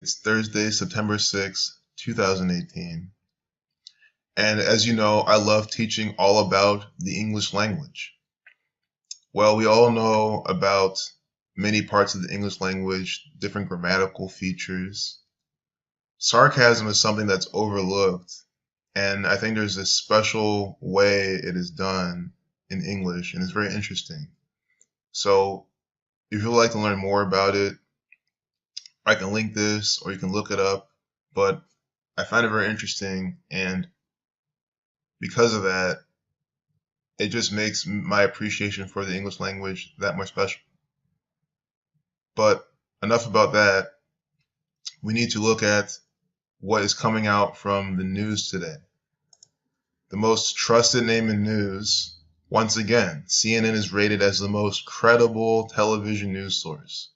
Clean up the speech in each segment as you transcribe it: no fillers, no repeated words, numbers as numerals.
It's Thursday, September 6th, 2018. And as you know, I love teaching all about the English language. Well, we all know about many parts of the English language, different grammatical features. Sarcasm is something that's overlooked, and I think there's a special way it is done in English, and it's very interesting. So if you'd like to learn more about it, I can link this or you can look it up, but I find it very interesting, and because of that, it just makes my appreciation for the English language that more special. But enough about that. We need to look at what is coming out from the news today. The most trusted name in news, once again, CNN is rated as the most credible television news source,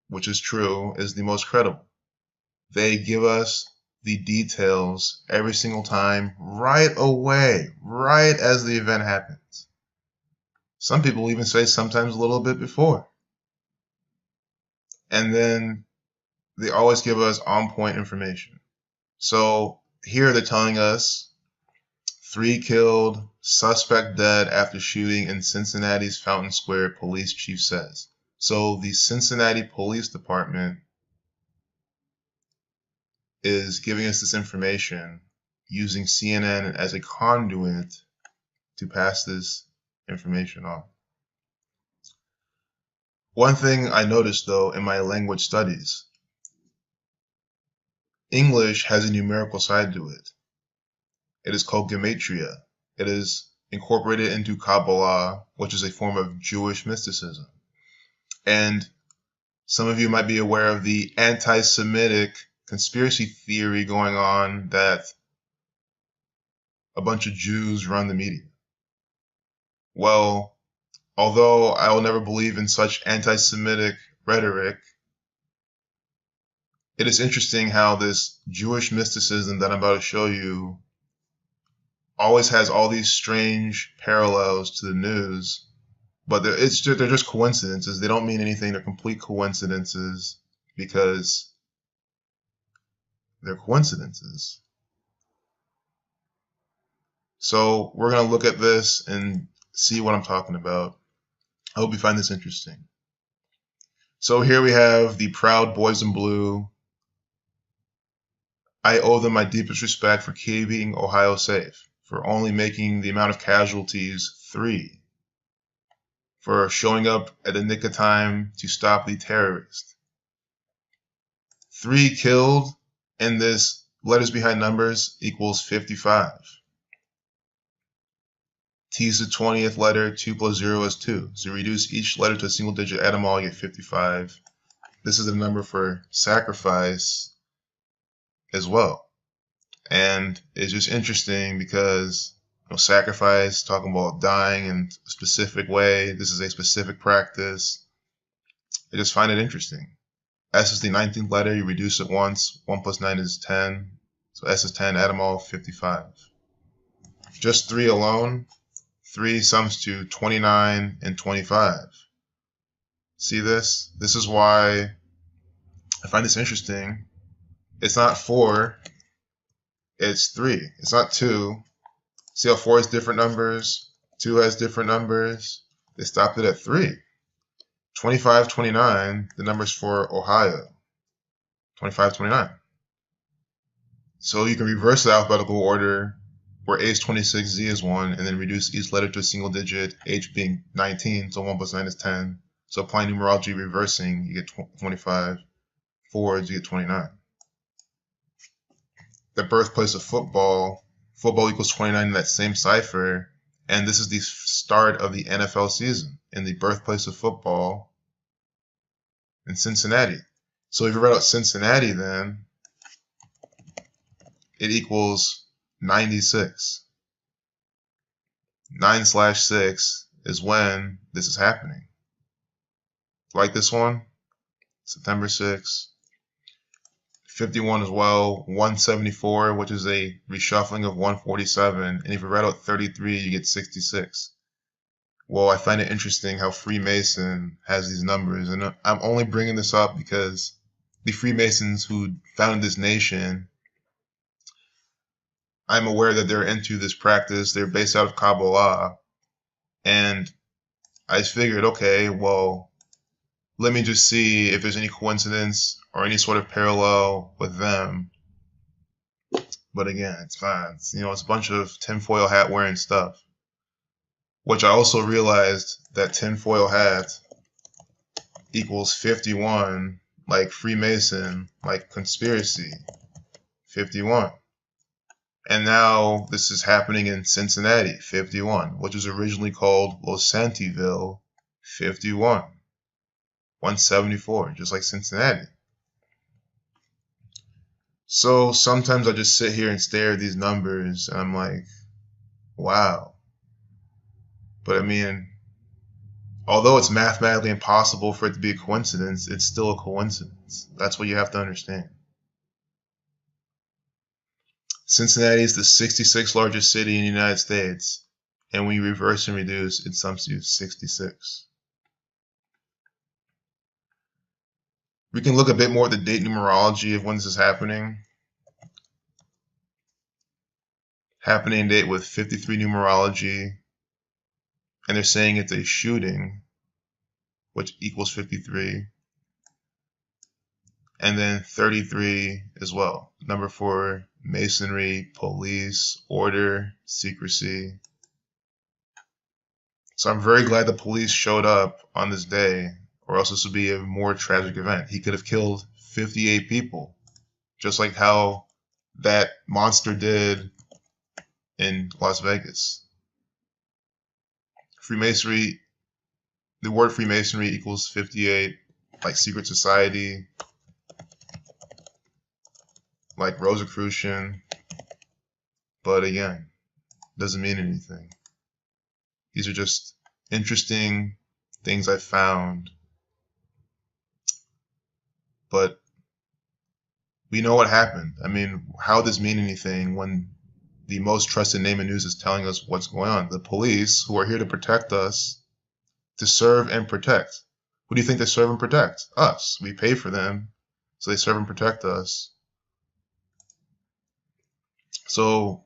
which is true, is the most credible. They give us the details every single time, right away, right as the event happens. Some people even say sometimes a little bit before. And then they always give us on-point information. So here they're telling us 3 killed, suspect dead after shooting in Cincinnati's Fountain Square, police chief says. So the Cincinnati Police Department is giving us this information using CNN as a conduit to pass this information on. One thing I noticed though in my language studies, English has a numerical side to it. It is called gematria. It is incorporated into Kabbalah, which is a form of Jewish mysticism. And some of you might be aware of the anti-Semitic conspiracy theory going on that a bunch of Jews run the media. Well, although I will never believe in such anti-Semitic rhetoric, it is interesting how this Jewish mysticism that I'm about to show you always has all these strange parallels to the news, but they're just coincidences. They don't mean anything. They're complete coincidences because they're coincidences. So we're going to look at this and see what I'm talking about. I hope you find this interesting. So here we have the Proud Boys in Blue. I owe them my deepest respect for keeping Ohio safe, for only making the amount of casualties 3, for showing up at the nick of time to stop the terrorist. 3 killed in this letters behind numbers equals 55. T is the 20th letter, 2 plus 0 is 2. So reduce each letter to a single digit, add them all, you get 55. This is the number for sacrifice as well. And it's just interesting because sacrifice, talking about dying in a specific way. This is a specific practice. I just find it interesting. S is the 19th letter. You reduce it once. 1 plus 9 is 10. So S is 10. Add them all, 55. Just 3 alone. 3 sums to 29 and 25. See this? This is why I find this interesting. It's not 4. It's 3. It's not 2. See how 4 has different numbers? 2 has different numbers. They stopped it at 3. 25, 29, the numbers for Ohio. 25, 29. So you can reverse the alphabetical order where A is 26, Z is 1, and then reduce each letter to a single digit, H being 19, so 1 plus 9 is 10. So applying numerology reversing, you get 25. Forwards, you get 29. The birthplace of football equals 29 in that same cipher, and this is the start of the NFL season in the birthplace of football in Cincinnati. So if you write out Cincinnati, then it equals 96. 9/6 is when this is happening. Like this one, September 6th. 51 as well, 174, which is a reshuffling of 147. And if you write out 33, you get 66. Well, I find it interesting how Freemason has these numbers. And I'm only bringing this up because the Freemasons who founded this nation, I'm aware that they're into this practice. They're based out of Kabbalah. And I figured, okay, well, let me just see if there's any coincidence or any sort of parallel with them. But again, it's fine. It's a bunch of tinfoil hat wearing stuff. Which I also realized that tinfoil hat equals 51, like Freemason, like conspiracy, 51. And now this is happening in Cincinnati, 51, which was originally called Losantiville, 51. 174, just like Cincinnati. So sometimes I just sit here and stare at these numbers and I'm like, wow. But I mean, although it's mathematically impossible for it to be a coincidence, it's still a coincidence. That's what you have to understand. Cincinnati is the 66th largest city in the United States, and when you reverse and reduce, it sums to 66. We can look a bit more at the date numerology of when this is happening. Happening date with 53 numerology, and they're saying it's a shooting, which equals 53. And then 33 as well. Number for Masonry, police, order, secrecy. So I'm very glad the police showed up on this day, or else this would be a more tragic event. He could have killed 58 people, just like how that monster did in Las Vegas. Freemasonry, the word Freemasonry equals 58, like secret society, like Rosicrucian, but again, doesn't mean anything. These are just interesting things I found, but we know what happened. I mean, how does this mean anything when the most trusted name in news is telling us what's going on? The police, who are here to protect us, to serve and protect. Who do you think they serve and protect? Us. We pay for them, so they serve and protect us. So,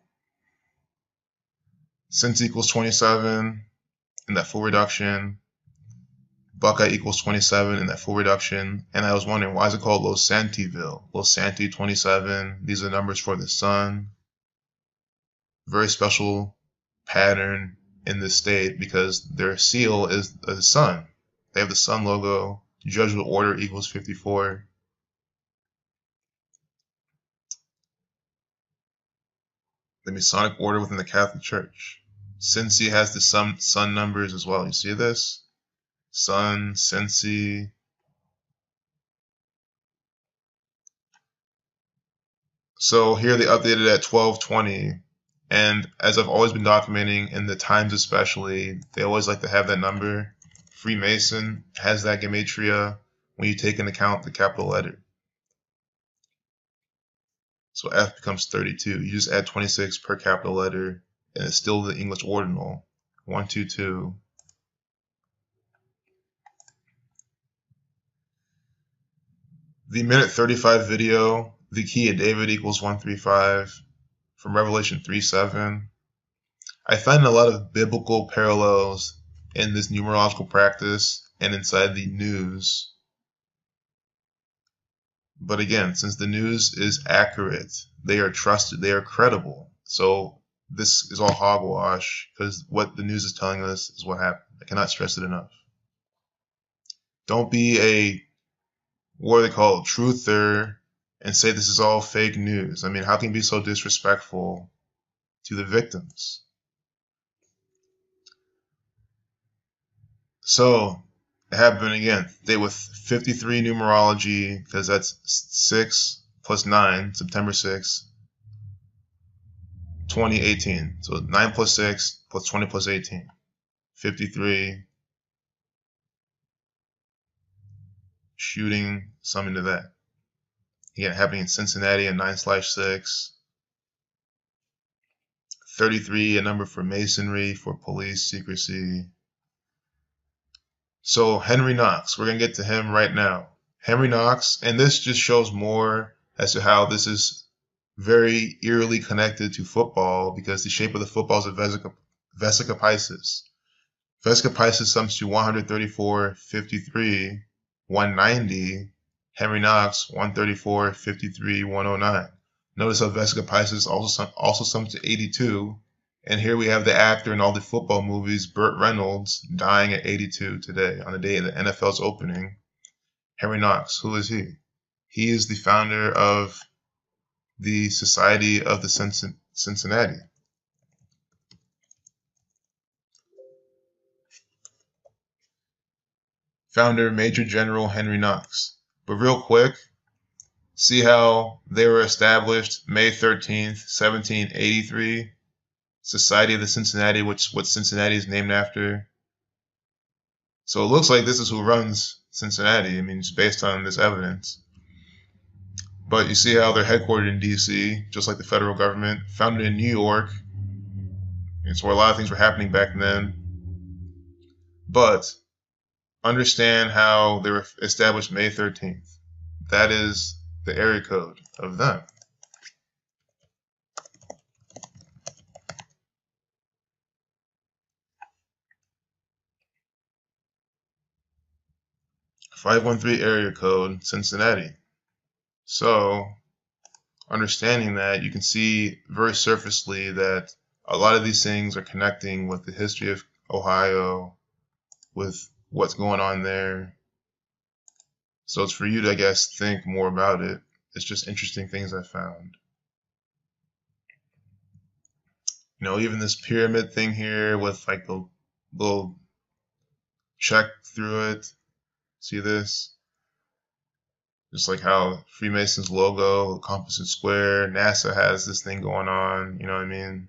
Cincy equals 27 in that full reduction. Buckeye equals 27 in that full reduction. And I was wondering, why is it called Losantiville? Losanti 27. These are numbers for the sun. Very special pattern in this state because their seal is the sun. They have the sun logo. Judicial order equals 54. The Masonic order within the Catholic Church. Cincy has the sun numbers as well. You see this? Sun, Cincy. So here they updated at 1220. And as I've always been documenting, in the Times especially, they always like to have that number. Freemason has that gematria when you take into account the capital letter. So F becomes 32. You just add 26 per capital letter, and it's still the English ordinal. 122. The minute 35 video, the key of David equals 135 from Revelation 3:7. I find a lot of biblical parallels in this numerological practice and inside the news. But again, since the news is accurate, they are trusted, they are credible. So this is all hogwash because what the news is telling us is what happened. I cannot stress it enough. Don't be a, what do they call it, truther and say this is all fake news. I mean, how can you be so disrespectful to the victims? So it happened again. They with 53 numerology because that's 6 plus 9, September 6, 2018. So 9 plus 6 plus 20 plus 18, 53. Shooting, something to that. Again, happening in Cincinnati at 9/6. 33, a number for Masonry, for police, secrecy. So Henry Knox, we're going to get to him right now. Henry Knox, and this just shows more as to how this is very eerily connected to football, because the shape of the football is a Vesica Piscis. Vesica Piscis sums to 134.53, 190. Henry Knox, 134.53, 109. Notice how Vesica Piscis also sums to 82. And here we have the actor in all the football movies, Burt Reynolds, dying at 82 today on the day of the NFL's opening. Henry Knox, who is he? He is the founder of the Society of the Cincinnati. Founder Major General Henry Knox. But real quick, see how they were established May 13th, 1783. Society of the Cincinnati, which what Cincinnati is named after. So it looks like this is who runs Cincinnati. I mean, it's based on this evidence. But you see how they're headquartered in D.C., just like the federal government, founded in New York. It's where a lot of things were happening back then. But understand how they were established May 13th. That is the area code of them. .513 area code, Cincinnati. So, understanding that, you can see very surfacely that a lot of these things are connecting with the history of Ohio, with what's going on there. So it's for you to, I guess, think more about it. It's just interesting things I found. You know, even this pyramid thing here with like the little check through it. See this? Just like how Freemason's logo, compass and square, NASA has this thing going on, you know what I mean?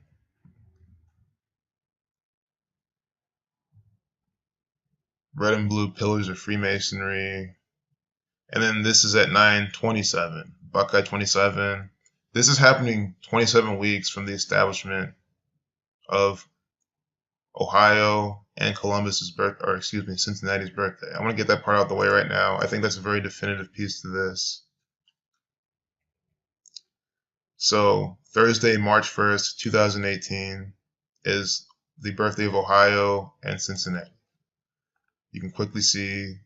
Red and blue pillars of Freemasonry. And then this is at 9/27, Buckeye 27. This is happening 27 weeks from the establishment of Ohio and Cincinnati's birthday. I want to get that part out of the way right now. I think that's a very definitive piece to this. So Thursday, March 1st, 2018 is the birthday of Ohio and Cincinnati. You can quickly see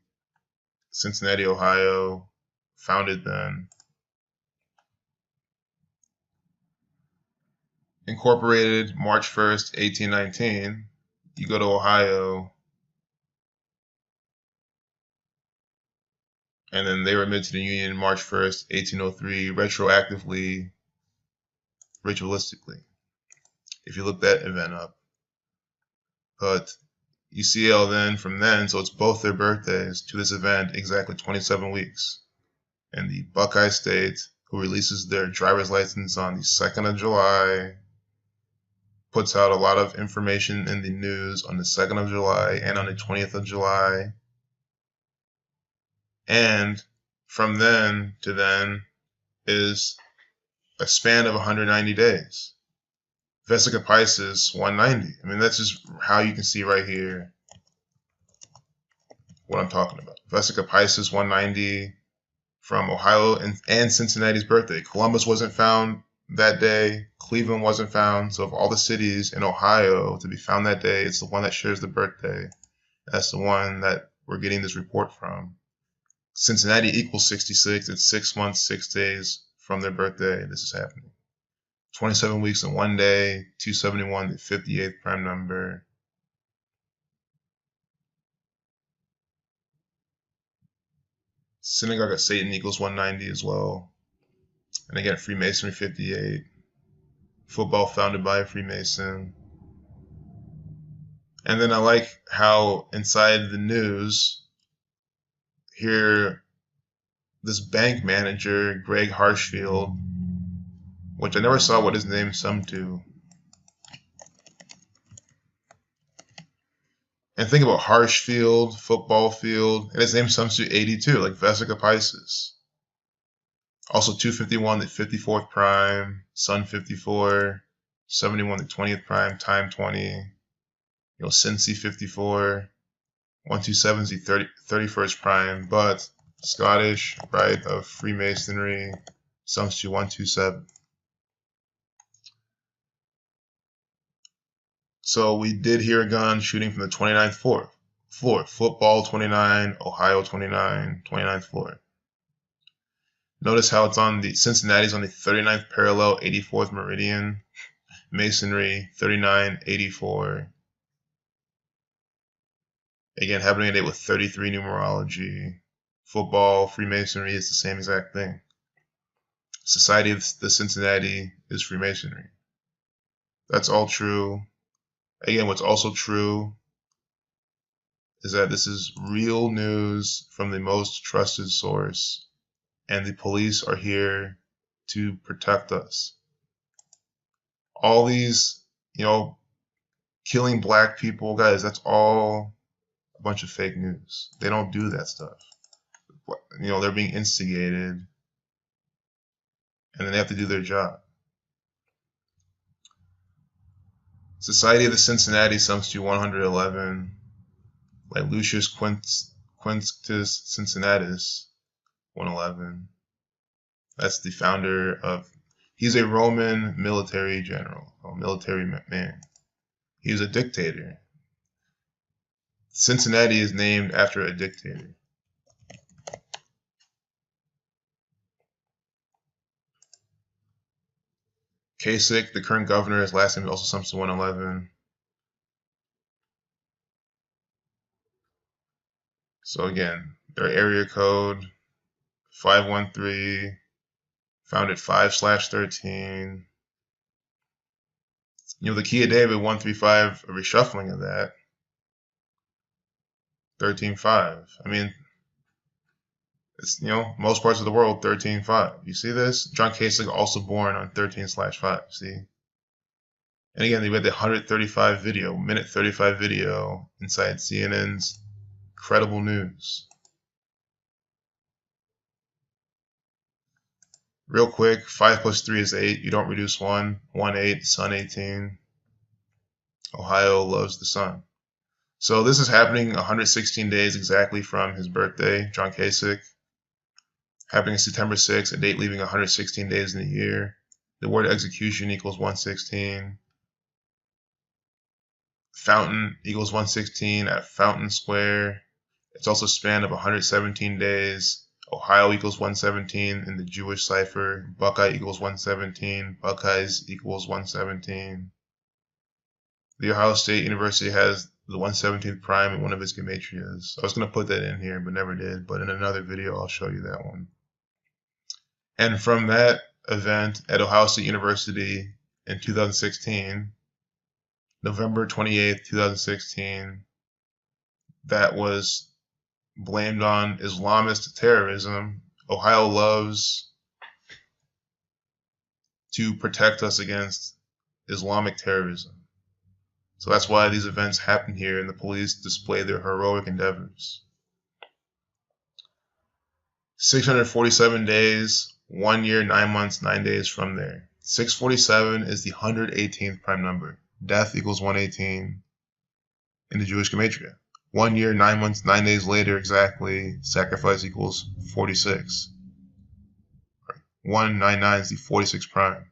Cincinnati, Ohio, founded then. Incorporated March 1st, 1819. You go to Ohio, and then they were admitted to the Union March 1st, 1803, retroactively, ritualistically, if you look that event up. But you see how then, from then, so it's both their birthdays to this event, exactly 27 weeks. And the Buckeye State, who releases their driver's license on the 2nd of July, puts out a lot of information in the news on the 2nd of July and on the 20th of July. And from then to then is a span of 190 days. Vesica Piscis, 190. I mean, that's just how you can see right here what I'm talking about. Vesica Piscis, 190 from Ohio and Cincinnati's birthday. Columbus wasn't found that day. Cleveland wasn't found. So of all the cities in Ohio to be found that day, it's the one that shares the birthday. That's the one that we're getting this report from. Cincinnati equals 66. It's 6 months, 6 days from their birthday. This is happening. 27 weeks in 1 day, 271, the 58th prime number. Synagogue of Satan equals 190 as well. And again, Freemasonry 58. Football founded by a Freemason. And then I like how inside the news, here, this bank manager, Greg Harshfield, which I never saw what his name summed to. And think about Harshfield, football field, and his name sums to 82, like Vesica Piscis. Also 251, the 54th prime, Sun 54, 71, the 20th prime, time 20, Cincy 54, 127 is the 31st prime, but Scottish Rite of Freemasonry, sums to 127. So we did hear a gun shooting from the 29th floor. Football 29, Ohio 29, 29th floor. Notice how it's on the Cincinnati's on the 39th parallel, 84th meridian. Masonry 3984. Again, happening today with 33 numerology. Football, Freemasonry is the same exact thing. Society of the Cincinnati is Freemasonry. That's all true. Again, what's also true is that this is real news from the most trusted source, and the police are here to protect us. All these, killing black people, guys, that's all a bunch of fake news. They don't do that stuff. They're being instigated, and then they have to do their job. Society of the Cincinnati sums to 111, like Lucius Quintus Cincinnatus, 111. That's the founder of, he's a Roman military general, a military man. He was a dictator. Cincinnati is named after a dictator. Kasich, the current governor, his last name also sums to 111. So again, their area code 513, founded 5/13. The key of David 135, a reshuffling of that. 13.5. I mean, it's, most parts of the world 13.5. You see this? John Kasich also born on 13/5. See? And again, they had the 135 video, minute 35 video inside CNN's Credible News. Real quick, 5 + 3 is 8. You don't reduce 1. 1, 8, sun 18. Ohio loves the sun. So this is happening 116 days exactly from his birthday, John Kasich. Happening September 6th, a date leaving 116 days in a year. The word execution equals 116. Fountain equals 116 at Fountain Square. It's also a span of 117 days. Ohio equals 117 in the Jewish cipher. Buckeye equals 117. Buckeyes equals 117. The Ohio State University has the 117th prime in one of its gematrias. I was going to put that in here, but never did. But in another video, I'll show you that one. And from that event at Ohio State University in 2016, November 28th, 2016, that was blamed on Islamist terrorism. Ohio loves to protect us against Islamic terrorism. So that's why these events happen here and the police display their heroic endeavors. 647 days, 1 year, 9 months, 9 days from there. 647 is the 118th prime number. Death equals 118 in the Jewish gematria. 1 year, 9 months, 9 days later exactly, sacrifice equals 46. 199 is the 46 prime.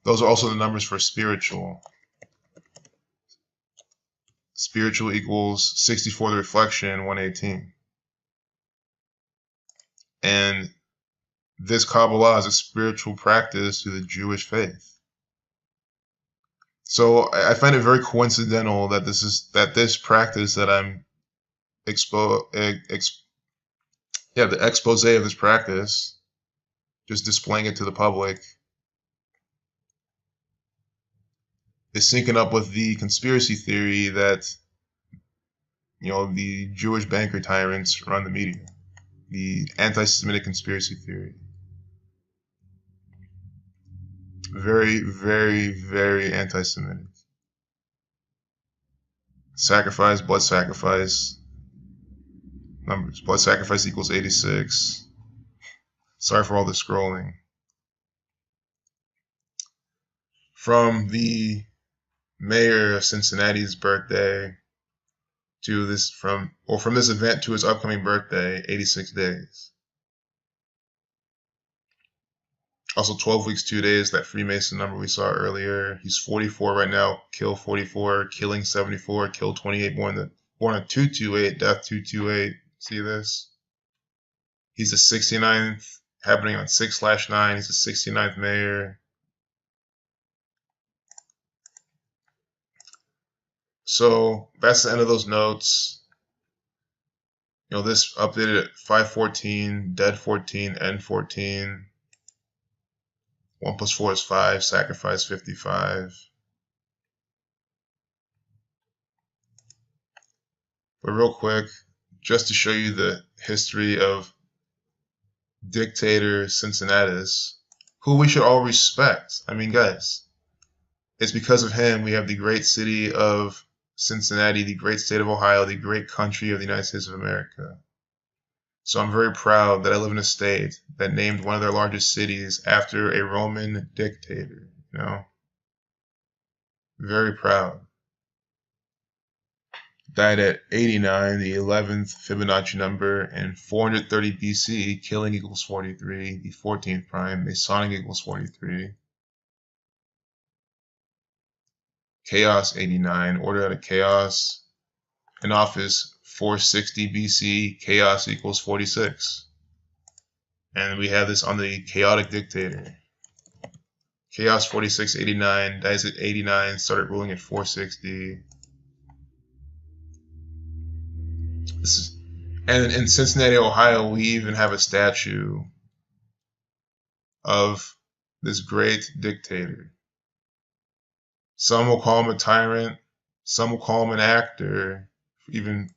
Those are also the numbers for spiritual. Spiritual equals 64 the reflection, 118. And this Kabbalah is a spiritual practice to the Jewish faith. So I find it very coincidental that this practice that I'm the expose of this practice, just displaying it to the public, is syncing up with the conspiracy theory that the Jewish banker tyrants run the media, the anti-Semitic conspiracy theory. Very, very, very anti-Semitic. Sacrifice, blood sacrifice. Numbers. Blood sacrifice equals 86. Sorry for all the scrolling. From the mayor of Cincinnati's birthday, to this from this event to his upcoming birthday, 86 days. Also 12 weeks, 2 days, that Freemason number we saw earlier. He's 44 right now, kill 44, killing 74, kill 28, born at 228, death 228. See this? He's the 69th, happening on 6/9. He's the 69th mayor. So that's the end of those notes. You know, this updated at 514, dead 14, end 14. 1 + 4 is 5, sacrifice 55. But real quick, just to show you the history of dictator Cincinnatus, who we should all respect. I mean, guys, it's because of him we have the great city of Cincinnati, the great state of Ohio, the great country of the United States of America. So I'm very proud that I live in a state that named one of their largest cities after a Roman dictator, you know? Very proud. Died at 89, the 11th Fibonacci number, and 430 BC, killing equals 43, the 14th prime, Masonic equals 43. Chaos 89, order out of chaos. In office 460 BC, chaos equals 46. And we have this on the chaotic dictator. Chaos 4689, dies at 89, started ruling at 460. This is, and in Cincinnati, Ohio, we even have a statue of this great dictator. Some will call him a tyrant, some will call him an actor, even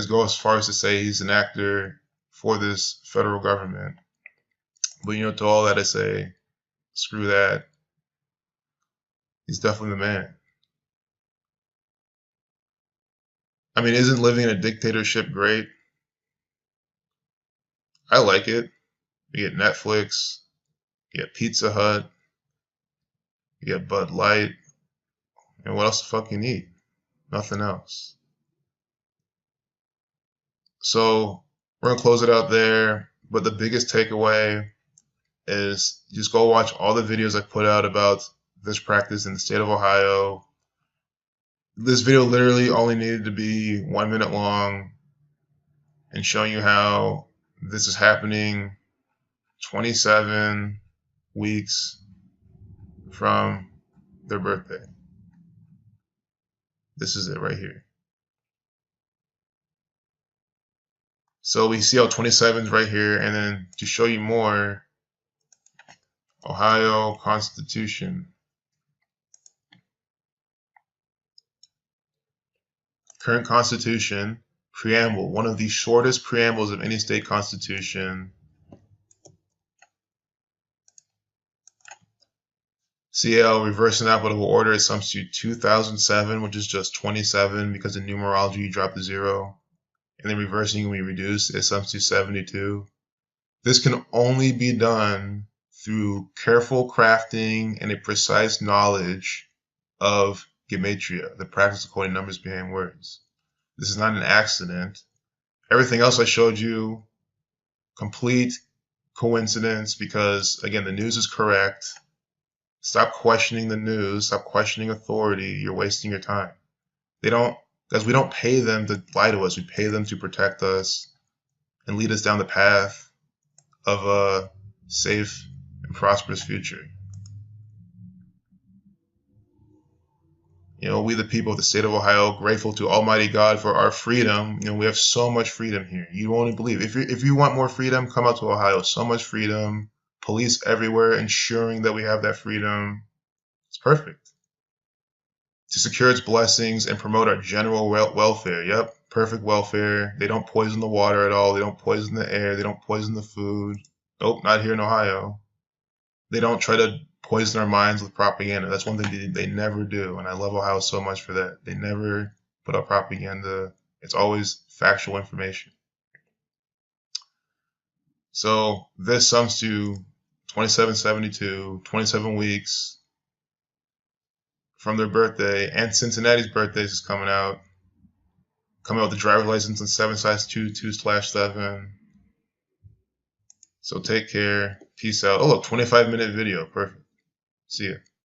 go as far as to say he's an actor for this federal government. But you know, to all that I say, screw that. He's definitely the man. I mean, isn't living in a dictatorship great? I like it. You get Netflix, you get Pizza Hut, you get Bud Light, and what else the fuck you need? Nothing else. So we're gonna close it out there, but the biggest takeaway is just go watch all the videos I put out about this practice in the state of Ohio. This video literally only needed to be 1 minute long and showing you how this is happening 27 weeks from their birthday. This is it right here. So we see how 27 is right here, and then to show you more, Ohio Constitution. Current Constitution, preamble, one of the shortest preambles of any state constitution. CL, reverse in alphabetical order, it sums to 2007, which is just 27 because in numerology you drop the 0. And then reversing we reduce, it sums to 72. This can only be done through careful crafting and a precise knowledge of gematria, the practice of coding numbers behind words. This is not an accident. Everything else I showed you, complete coincidence, because again, the news is correct. Stop questioning the news, stop questioning authority, you're wasting your time. Because we don't pay them to lie to us, we pay them to protect us and lead us down the path of a safe and prosperous future. You know, we the people of the state of Ohio, grateful to Almighty God for our freedom. You know, we have so much freedom here. You won't believe. If you want more freedom, come out to Ohio. So much freedom. Police everywhere ensuring that we have that freedom. It's perfect. To secure its blessings and promote our general welfare. Yep, perfect welfare. They don't poison the water at all. They don't poison the air. They don't poison the food. Nope, not here in Ohio. They don't try to poison our minds with propaganda. That's one thing they never do, and I love Ohio so much for that. They never put out propaganda. It's always factual information. So this sums to 2772, 27 weeks from their birthday, and Cincinnati's birthday is coming out. Come out with the driver's license in 7/2/2/7. So take care. Peace out. Oh, look, 25-minute video. Perfect. See ya.